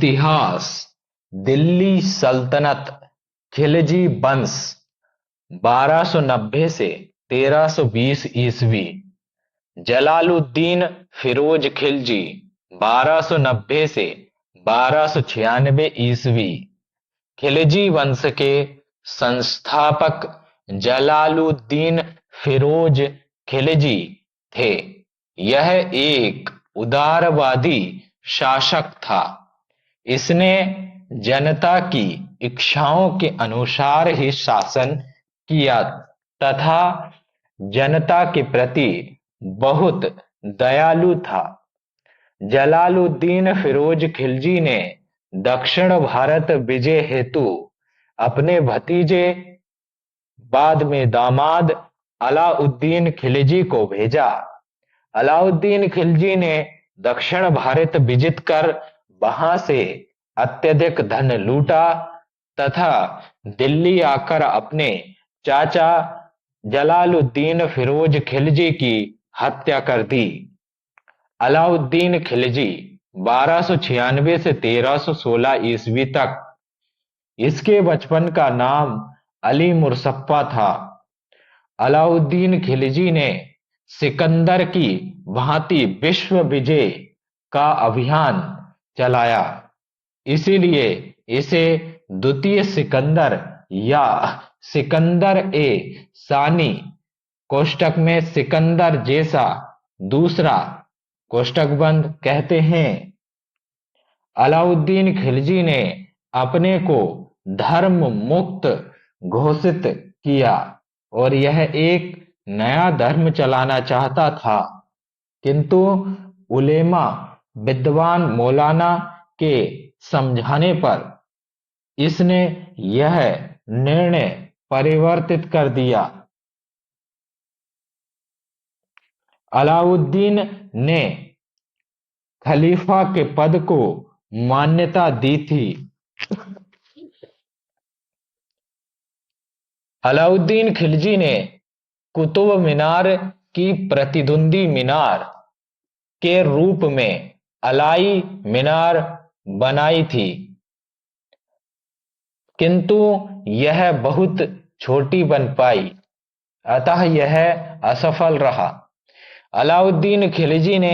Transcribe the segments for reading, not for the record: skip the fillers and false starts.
इतिहास। दिल्ली सल्तनत, खिलजी वंश, 1290 से 1320 ईस्वी। जलालुद्दीन फिरोज खिलजी, 1290 से 1296 ईस्वी। खिलजी वंश के संस्थापक जलालुद्दीन फिरोज खिलजी थे। यह एक उदारवादी शासक था। इसने जनता की इच्छाओं के अनुसार ही शासन किया तथा जनता के प्रति बहुत दयालु था। जलालुद्दीन फिरोज खिलजी ने दक्षिण भारत विजय हेतु अपने भतीजे, बाद में दामाद अलाउद्दीन खिलजी को भेजा। अलाउद्दीन खिलजी ने दक्षिण भारत विजित कर वहां से अत्यधिक धन लूटा तथा दिल्ली आकर अपने चाचा जलालुद्दीन फिरोज खिलजी की हत्या कर दी। अलाउद्दीन खिलजी 1296 से 1316 ईस्वी तक। इसके बचपन का नाम अली मुर्सप्पा था। अलाउद्दीन खिलजी ने सिकंदर की भांति विश्व विजय का अभियान चलाया, इसीलिए इसे द्वितीय सिकंदर या सिकंदर ए सानी कोष्टक में सिकंदर जैसा दूसरा कोष्टक बंद कहते हैं। अलाउद्दीन खिलजी ने अपने को धर्म मुक्त घोषित किया और यह एक नया धर्म चलाना चाहता था, किंतु उलेमा विद्वान मौलाना के समझाने पर इसने यह निर्णय परिवर्तित कर दिया। अलाउद्दीन ने खलीफा के पद को मान्यता दी थी। अलाउद्दीन खिलजी ने कुतुब मीनार की प्रतिद्वंदी मीनार के रूप में अलाई मीनार बनाई थी, किंतु यह बहुत छोटी बन पाई, अतः यह असफल रहा। अलाउद्दीन खिलजी ने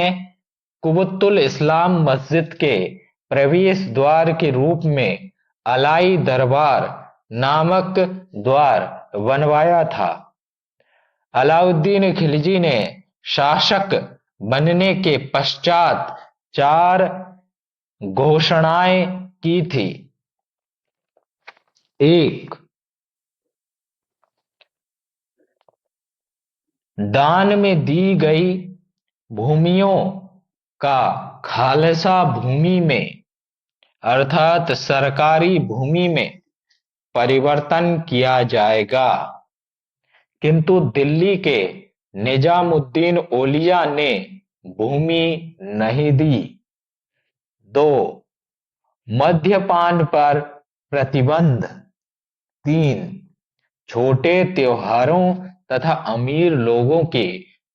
कुबुतुल इस्लाम मस्जिद के प्रवेश द्वार के रूप में अलाई दरबार नामक द्वार बनवाया था। अलाउद्दीन खिलजी ने शासक बनने के पश्चात 4 घोषणाएं की थी। 1. दान में दी गई भूमियों का खालसा भूमि में अर्थात सरकारी भूमि में परिवर्तन किया जाएगा, किंतु दिल्ली के निजामुद्दीन औलिया ने भूमि नहीं दी। 2. मद्यपान पर प्रतिबंध। 3. छोटे त्योहारों तथा अमीर लोगों के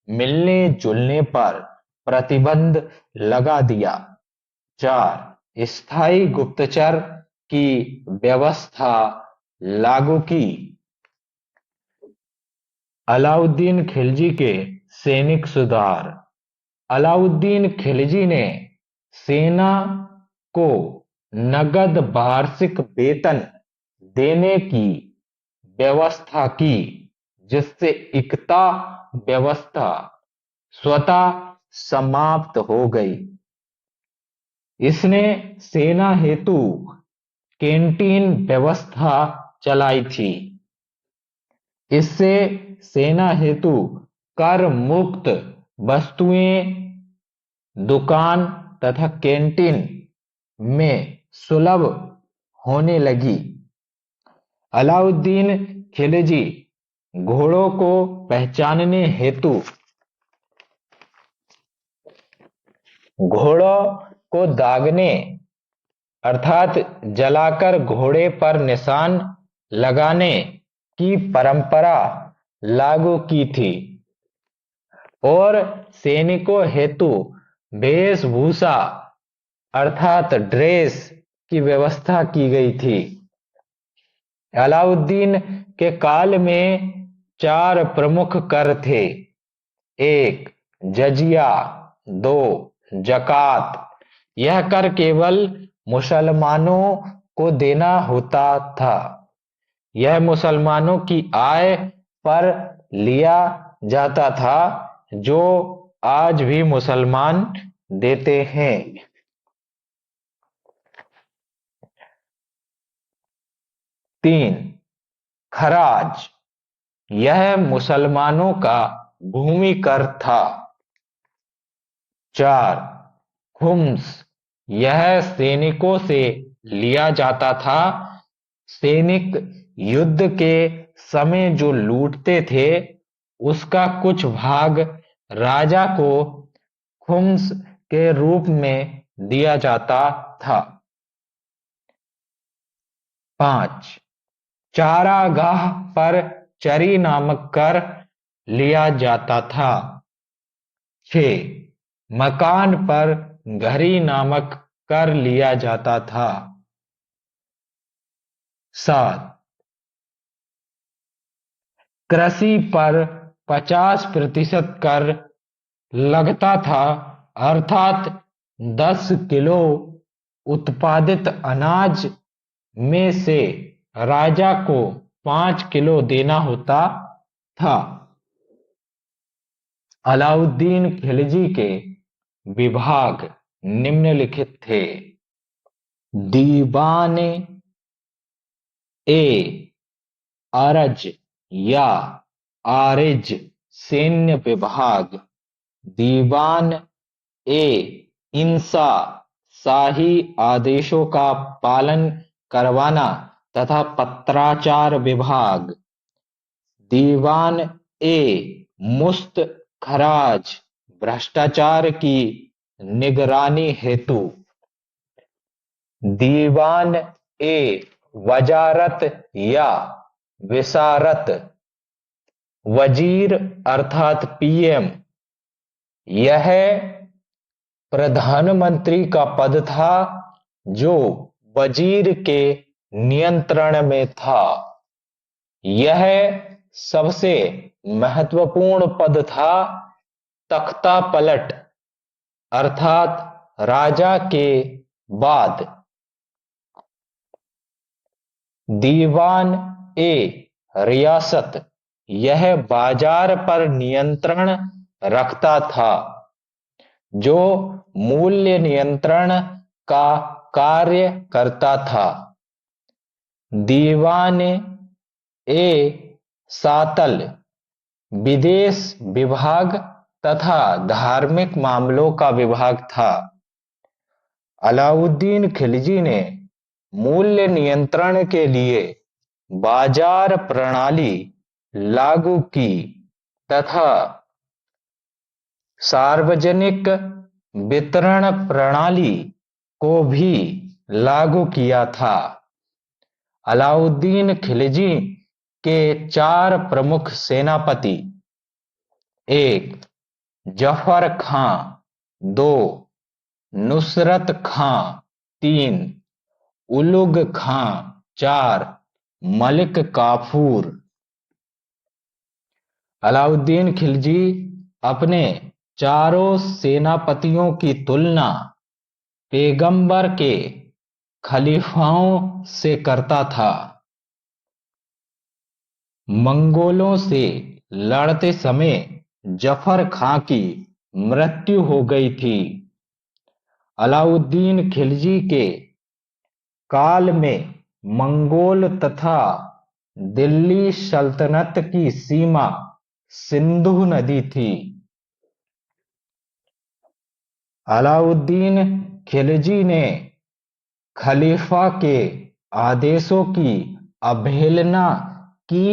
मिलने जुलने पर प्रतिबंध लगा दिया। 4. स्थायी गुप्तचर की व्यवस्था लागू की। अलाउद्दीन खिलजी के सैनिक सुधार। अलाउद्दीन खिलजी ने सेना को नगद वार्षिक वेतन देने की व्यवस्था की, जिससे इकता व्यवस्था स्वतः समाप्त हो गई। इसने सेना हेतु कैंटीन व्यवस्था चलाई थी। इससे सेना हेतु कर मुक्त वस्तुएं दुकान तथा कैंटीन में सुलभ होने लगी। अलाउद्दीन खिलजी घोड़ों को पहचानने हेतु घोड़ों को दागने अर्थात जलाकर घोड़े पर निशान लगाने की परंपरा लागू की थी और सैनिकों हेतु वेशभूषा अर्थात ड्रेस की व्यवस्था की गई थी। अलाउद्दीन के काल में 4 प्रमुख कर थे। 1 जजिया, 2 जकात। यह कर केवल मुसलमानों को देना होता था। यह मुसलमानों की आय पर लिया जाता था, जो आज भी मुसलमान देते हैं। 3 खराज। यह मुसलमानों का भूमि कर था। 4 खुम्स। यह सैनिकों से लिया जाता था। सैनिक युद्ध के समय जो लूटते थे, उसका कुछ भाग राजा को खुम्स के रूप में दिया जाता था। 5 चारागाह पर चरी नामक कर लिया जाता था। 6 मकान पर घरी नामक कर लिया जाता था। 7 कृषि पर 50% कर लगता था, अर्थात 10 किलो उत्पादित अनाज में से राजा को 5 किलो देना होता था। अलाउद्दीन खिलजी के विभाग निम्नलिखित थे। दीवान ए अरज या आरिज सैन्य विभाग। दीवान ए इंसा शाही आदेशों का पालन करवाना तथा पत्राचार विभाग। दीवान ए मुस्त खराज भ्रष्टाचार की निगरानी हेतु। दीवान ए वजारत या विसारत। वजीर अर्थात पीएम, यह प्रधानमंत्री का पद था जो वजीर के नियंत्रण में था। यह सबसे महत्वपूर्ण पद था। तख्ता पलट अर्थात राजा के बाद। दीवान ए रियासत, यह बाजार पर नियंत्रण रखता था, जो मूल्य नियंत्रण का कार्य करता था। दीवान ए सातल विदेश विभाग तथा धार्मिक मामलों का विभाग था। अलाउद्दीन खिलजी ने मूल्य नियंत्रण के लिए बाजार प्रणाली लागू की तथा सार्वजनिक वितरण प्रणाली को भी लागू किया था। अलाउद्दीन खिलजी के 4 प्रमुख सेनापति। 1 जफर खां। 2 नुसरत खां। 3 उलुग खां। 4 मलिक काफूर। अलाउद्दीन खिलजी अपने चारों सेनापतियों की तुलना पैगंबर के खलीफाओं से करता था। मंगोलों से लड़ते समय जफर खां की मृत्यु हो गई थी। अलाउद्दीन खिलजी के काल में मंगोल तथा दिल्ली सल्तनत की सीमा सिंधु नदी थी। अलाउद्दीन खिलजी ने खलीफा के आदेशों की अवहेलना की।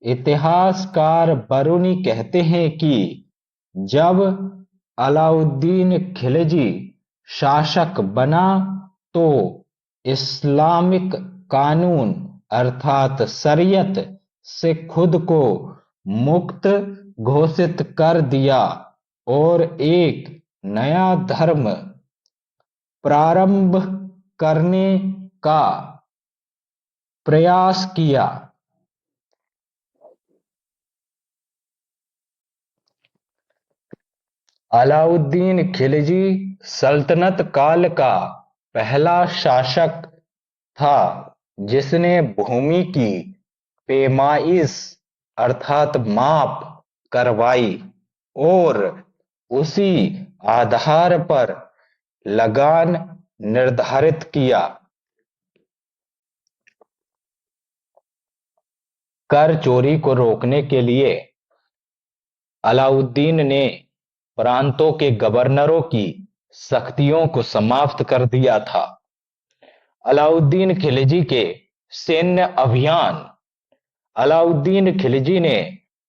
इतिहासकार बरूनी कहते हैं कि जब अलाउद्दीन खिलजी शासक बना तो इस्लामिक कानून अर्थात शरीयत से खुद को मुक्त घोषित कर दिया और एक नया धर्म प्रारंभ करने का प्रयास किया। अलाउद्दीन खिलजी सल्तनत काल का पहला शासक था जिसने भूमि की पैमाइश अर्थात माप करवाई और उसी आधार पर लगान निर्धारित किया। कर चोरी को रोकने के लिए अलाउद्दीन ने प्रांतों के गवर्नरों की शक्तियों को समाप्त कर दिया था। अलाउद्दीन खिलजी के सैन्य अभियान। अलाउद्दीन खिलजी ने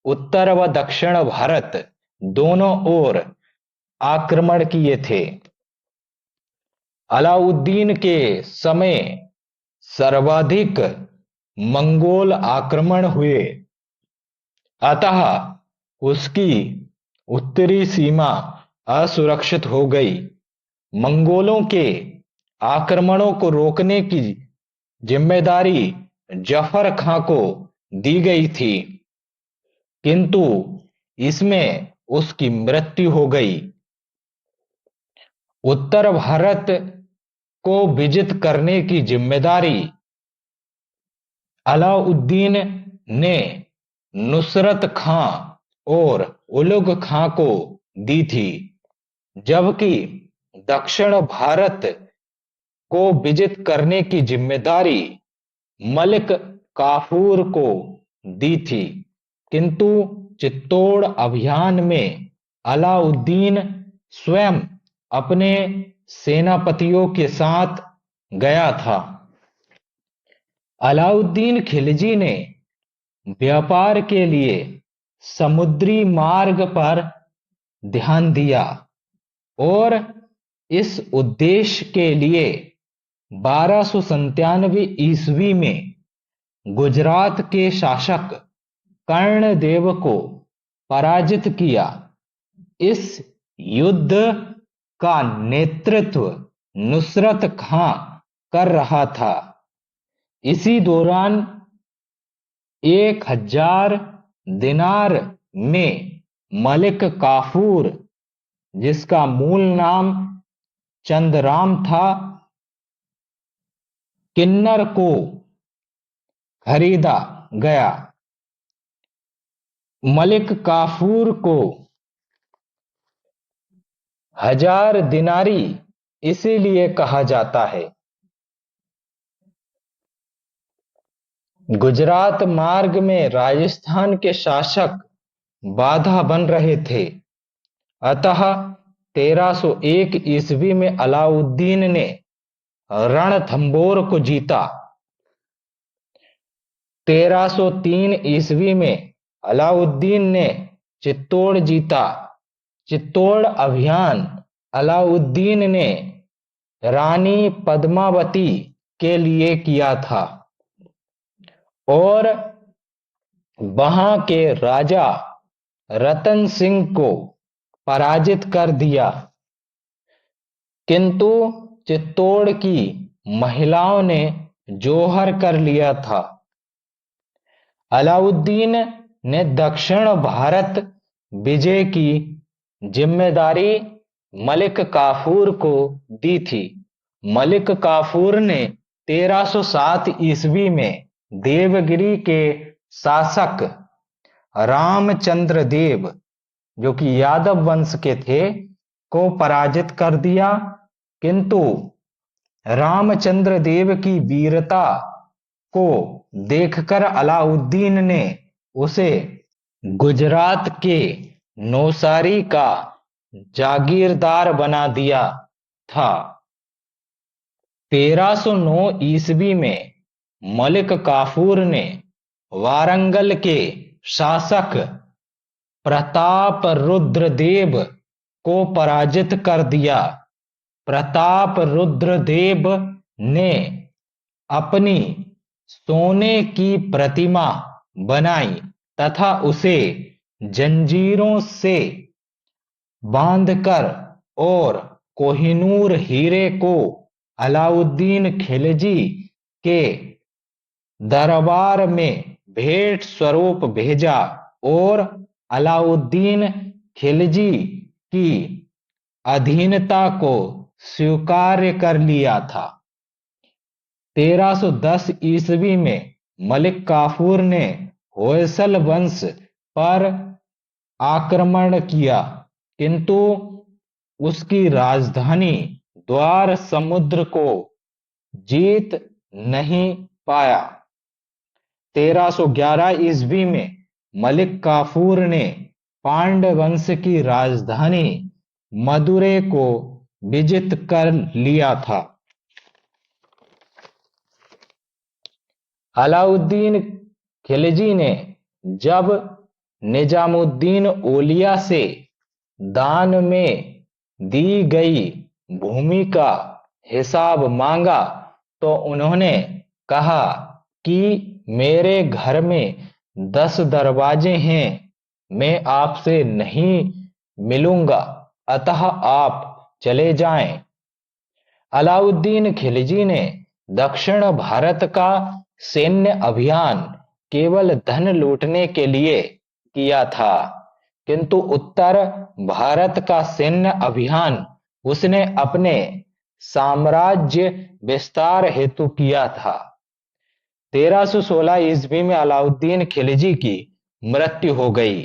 उत्तर व दक्षिण भारत दोनों ओर आक्रमण किए थे। अलाउद्दीन के समय सर्वाधिक मंगोल आक्रमण हुए, अतः उसकी उत्तरी सीमा असुरक्षित हो गई। मंगोलों के आक्रमणों को रोकने की जिम्मेदारी जफर खां को दी गई थी, किंतु इसमें उसकी मृत्यु हो गई। उत्तर भारत को विजित करने की जिम्मेदारी अलाउद्दीन ने नुसरत खां और उलुग खां को दी थी, जबकि दक्षिण भारत को विजित करने की जिम्मेदारी मलिक काफूर को दी थी, किंतु चित्तौड़ अभियान में अलाउद्दीन स्वयं अपने सेनापतियों के साथ गया था। अलाउद्दीन खिलजी ने व्यापार के लिए समुद्री मार्ग पर ध्यान दिया और इस उद्देश्य के लिए 1297 ईस्वी में गुजरात के शासक कर्णदेव को पराजित किया। इस युद्ध का नेतृत्व नुसरत खां कर रहा था। इसी दौरान 1000 दिनार में मलिक काफूर, जिसका मूल नाम चंदराम था, किन्नर को खरीदा गया। मलिक काफूर को 1000 दिनारी इसीलिए कहा जाता है। गुजरात मार्ग में राजस्थान के शासक बाधा बन रहे थे, अतः 1301 ईस्वी में अलाउद्दीन ने रणथंबोर को जीता। 1303 ईस्वी में अलाउद्दीन ने चित्तौड़ जीता। चित्तौड़ अभियान अलाउद्दीन ने रानी पद्मावती के लिए किया था और वहां के राजा रतन सिंह को पराजित कर दिया, किंतु चित्तौड़ की महिलाओं ने जोहर कर लिया था। अलाउद्दीन ने दक्षिण भारत विजय की जिम्मेदारी मलिक काफूर को दी थी। मलिक काफूर ने 1307 ईस्वी में देवगिरी के शासक रामचंद्र देव, जो कि यादव वंश के थे, को पराजित कर दिया, किंतु रामचंद्र देव की वीरता को देखकर अलाउद्दीन ने उसे गुजरात के नौसारी का जागीरदार बना दिया था। 1309 ईस्वी में मलिक काफूर ने वारंगल के शासक प्रताप रुद्र देव को पराजित कर दिया। प्रताप रुद्र देव ने अपनी सोने की प्रतिमा बनाई तथा उसे जंजीरों से बांधकर और कोहिनूर हीरे को अलाउद्दीन खिलजी के दरबार में भेंट स्वरूप भेजा और अलाउद्दीन खिलजी की अधीनता को स्वीकार कर लिया था। 1310 ईस्वी में मलिक काफूर ने होयसल वंश पर आक्रमण किया, किंतु उसकी राजधानी द्वार समुद्र को जीत नहीं पाया। 1311 ईस्वी में मलिक काफूर ने पांड्य वंश की राजधानी मदुरै को विजित कर लिया था। अलाउद्दीन खिलजी ने जब निजामुद्दीन औलिया से दान में दी गई भूमि का हिसाब मांगा तो उन्होंने कहा कि मेरे घर में 10 दरवाजे हैं, मैं आपसे नहीं मिलूंगा, अतः आप चले जाएं। अलाउद्दीन खिलजी ने दक्षिण भारत का सैन्य अभियान केवल धन लूटने के लिए किया था, किंतु उत्तर भारत का सैन्य अभियान उसने अपने साम्राज्य विस्तार हेतु किया था। 1316 ईस्वी में अलाउद्दीन खिलजी की मृत्यु हो गई।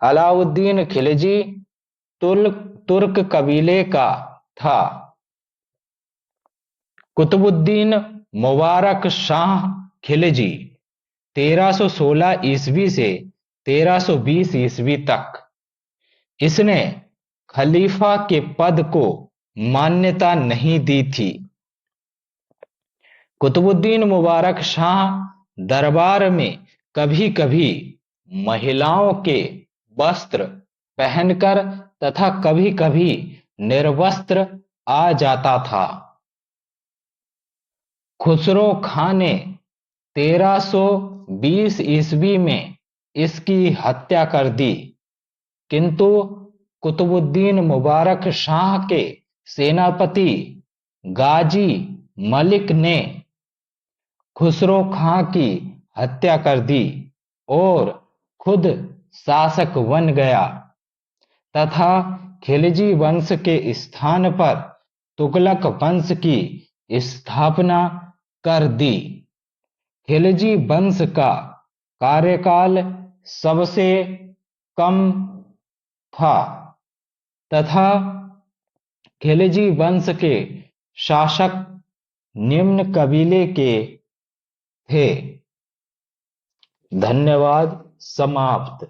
अलाउद्दीन खिलजी तुर्क कबीले का था। कुतुबुद्दीन मुबारक शाह खिलजी 1316 ईस्वी से 1320 ईस्वी तक इसने खलीफा के पद को मान्यता नहीं दी थी। कुतुबुद्दीन मुबारक शाह दरबार में कभी कभी महिलाओं के वस्त्र पहनकर तथा कभी कभी निर्वस्त्र आ जाता था। खुसरो खां ने 1320 ईस्वी में इसकी हत्या कर दी, किंतु कुतुबुद्दीन मुबारक शाह के सेनापति गाजी मलिक ने खुसरो खां की हत्या कर दी और खुद शासक बन गया तथा खिलजी वंश के स्थान पर तुगलक वंश की स्थापना कर दी। खिलजी वंश का कार्यकाल सबसे कम था तथा खिलजी वंश के शासक निम्न कबीले के थे। धन्यवाद। समाप्त।